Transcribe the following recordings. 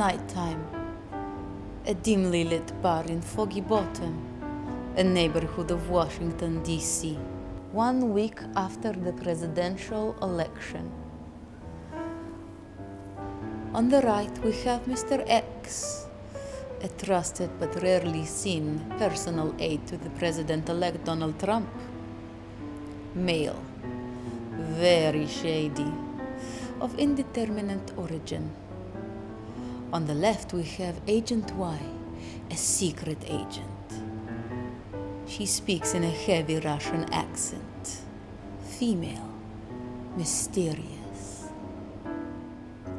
nighttime. A dimly lit bar in Foggy Bottom, a neighborhood of Washington, D.C., 1 week after the presidential election. On the right, we have Mr. X, a trusted but rarely seen personal aide to the president-elect Donald Trump. Male, very shady, of indeterminate origin. On the left, we have Agent Y, a secret agent. She speaks in a heavy Russian accent. Female, mysterious.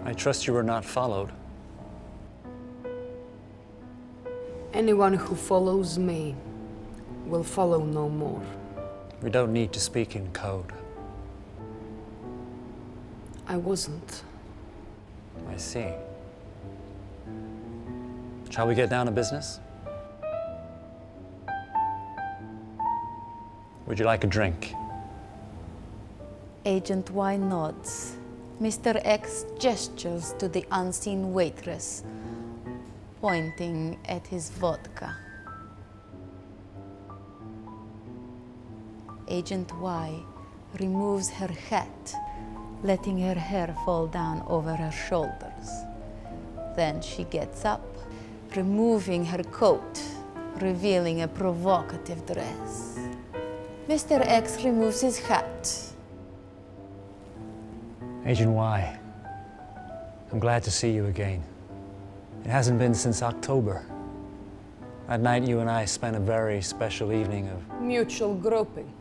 I trust you were not followed. Anyone who follows me will follow no more. We don't need to speak in code. I wasn't. I see. Shall we get down to business? Would you like a drink? Agent Y nods. Mr. X gestures to the unseen waitress, pointing at his vodka. Agent Y removes her hat, letting her hair fall down over her shoulders. Then she gets up, removing her coat, revealing a provocative dress. Mr. X removes his hat. Agent Y, I'm glad to see you again. It hasn't been since October. That night you and I spent a very special evening of Mutual groping.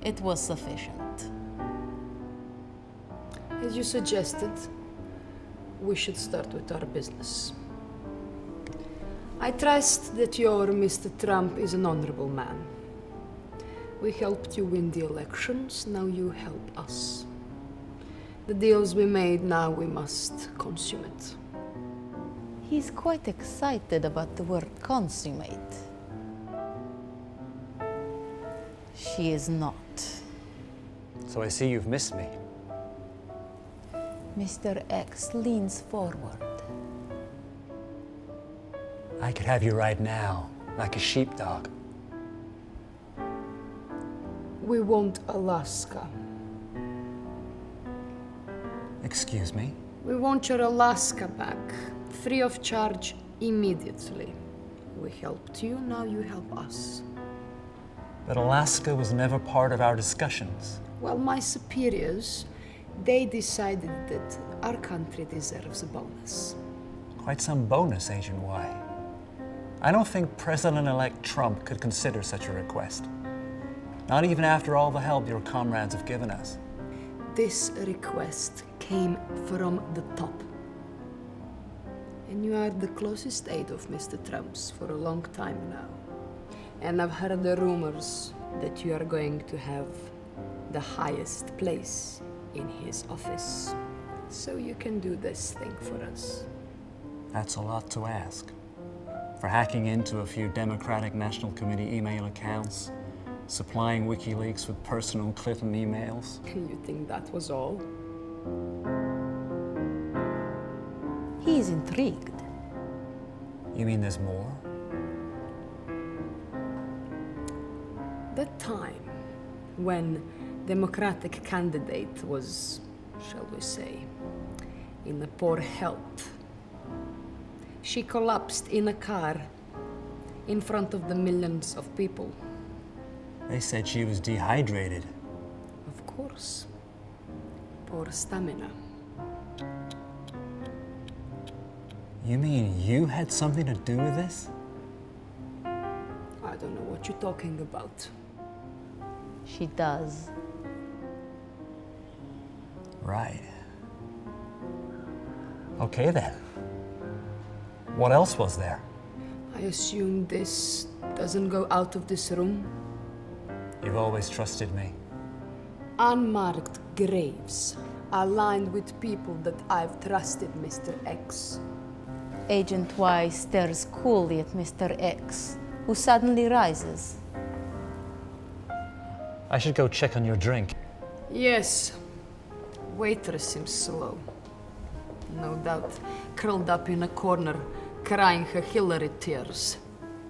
It was sufficient. As you suggested, we should start with our business. I trust that your Mr. Trump is an honorable man. We helped you win the elections, now you help us. The deals we made, now we must consummate. He's quite excited about the word consummate. She is not. So I see you've missed me. Mr. X leans forward. I could have you right now, like a sheepdog. We want Alaska. Excuse me? We want your Alaska back, free of charge, immediately. We helped you, now you help us. But Alaska was never part of our discussions. Well, my superiors, they decided that our country deserves a bonus. Quite some bonus, Agent Y. I don't think President-elect Trump could consider such a request. Not even after all the help your comrades have given us. This request came from the top. And you are the closest aide of Mr. Trump's for a long time now. And I've heard the rumors that you are going to have the highest place in his office. So you can do this thing for us. That's a lot to ask. For hacking into a few Democratic National Committee email accounts, supplying WikiLeaks with personal Clinton emails. You think that was all? He is intrigued. You mean there's more? The time when Democratic candidate was, shall we say, in a poor health. She collapsed in a car in front of the millions of people. They said she was dehydrated. Of course. Poor stamina. You mean you had something to do with this? I don't know what you're talking about. She does. Right. Okay then. What else was there? I assume this doesn't go out of this room. You've always trusted me. Unmarked graves aligned with people that I've trusted, Mr. X. Agent Y stares coolly at Mr. X, who suddenly rises. I should go check on your drink. Yes. Waitress seems slow. No doubt, curled up in a corner, crying her Hillary tears.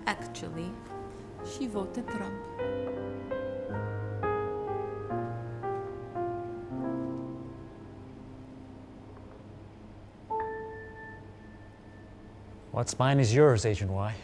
Actually, she voted Trump. What's mine is yours, Agent Y.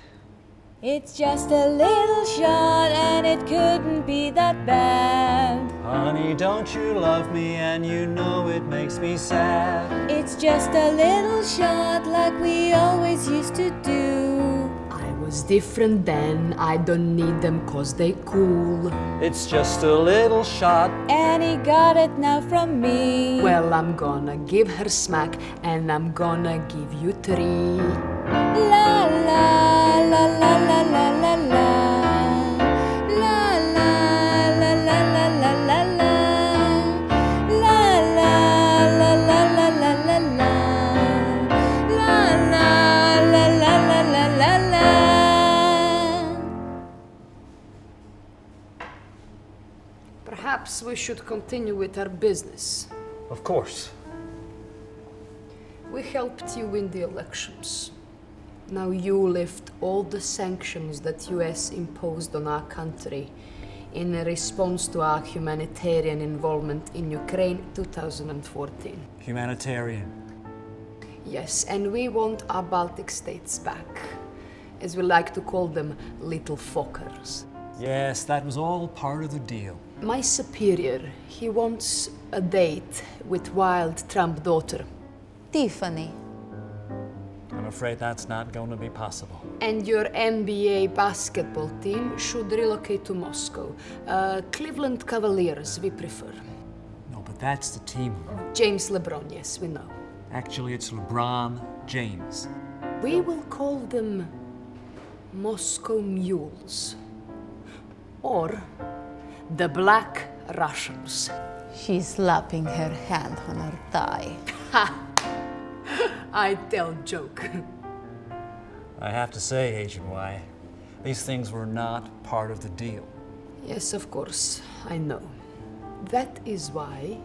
It's just a little shot and it couldn't be that bad. Honey, don't you love me, and you know it makes me sad. It's just a little shot like we always used to do. I was different then, I don't need them cause they cool. It's just a little shot. And he got it now from me. Well, I'm gonna give her smack and I'm gonna give you 3. La la la la la la la la. La la la la la la la la. La la la la la la la la. La la la la la la la la. Perhaps we should continue with our business. Of course. We helped you win the elections. Now you lift all the sanctions that US imposed on our country in response to our humanitarian involvement in Ukraine 2014. Humanitarian. Yes, and we want our Baltic states back, as we like to call them, little fuckers. Yes, that was all part of the deal. My superior, he wants a date with wild Trump daughter. Tiffany. I'm afraid that's not going to be possible. And your NBA basketball team should relocate to Moscow. Cleveland Cavaliers, we prefer. No, but that's the team. James LeBron, yes, we know. Actually, it's LeBron James. We will call them Moscow Mules. Or the Black Russians. She's slapping her hand on her thigh. I tell joke. I have to say, Agent Y, these things were not part of the deal. Yes, of course, I know. That is why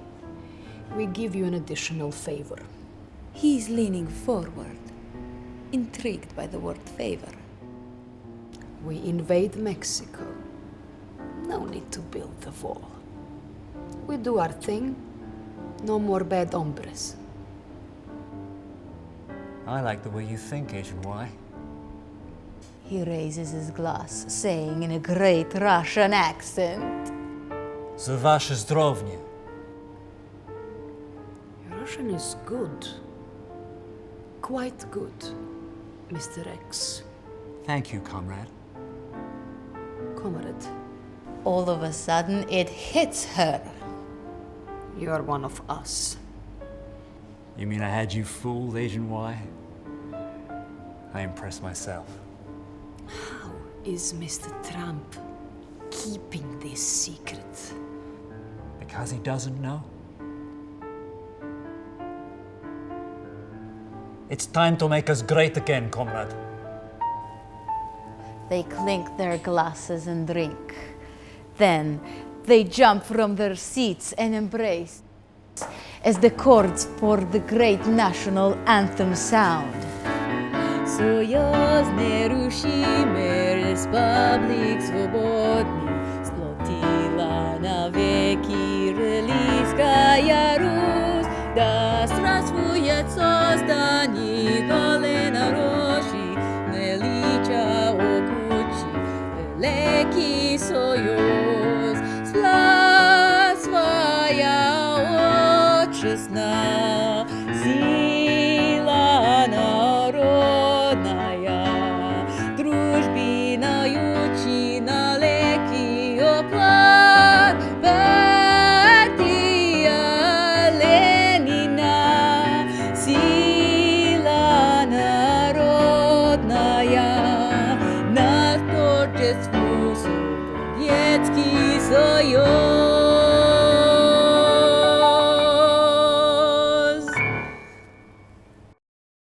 we give you an additional favor. He's leaning forward, intrigued by the word favor. We invade Mexico. No need to build the wall. We do our thing. No more bad hombres. I like the way you think, Agent Y. He raises his glass, saying in a great Russian accent, За ваше здоровье. Your Russian is good. Quite good, Mr. X. Thank you, comrade. Comrade, all of a sudden it hits her. you are one of us. You mean I had you fooled, Agent Y? I impressed myself. How is Mr. Trump keeping this secret? Because he doesn't know. It's time to make us great again, comrade. They clink their glasses and drink. Then they jump from their seats and embrace as the chords for the great national anthem sound. Союз нерушимый, республик свободный, сплотила навеки Релийская Русь, да здравствует создание колена рощи, велича окучи, великий союз, слава своя отчизна, сила народная, дружбина ючина, лекий оклад, партия Ленина, сила народная, на творчеству Советский Союз.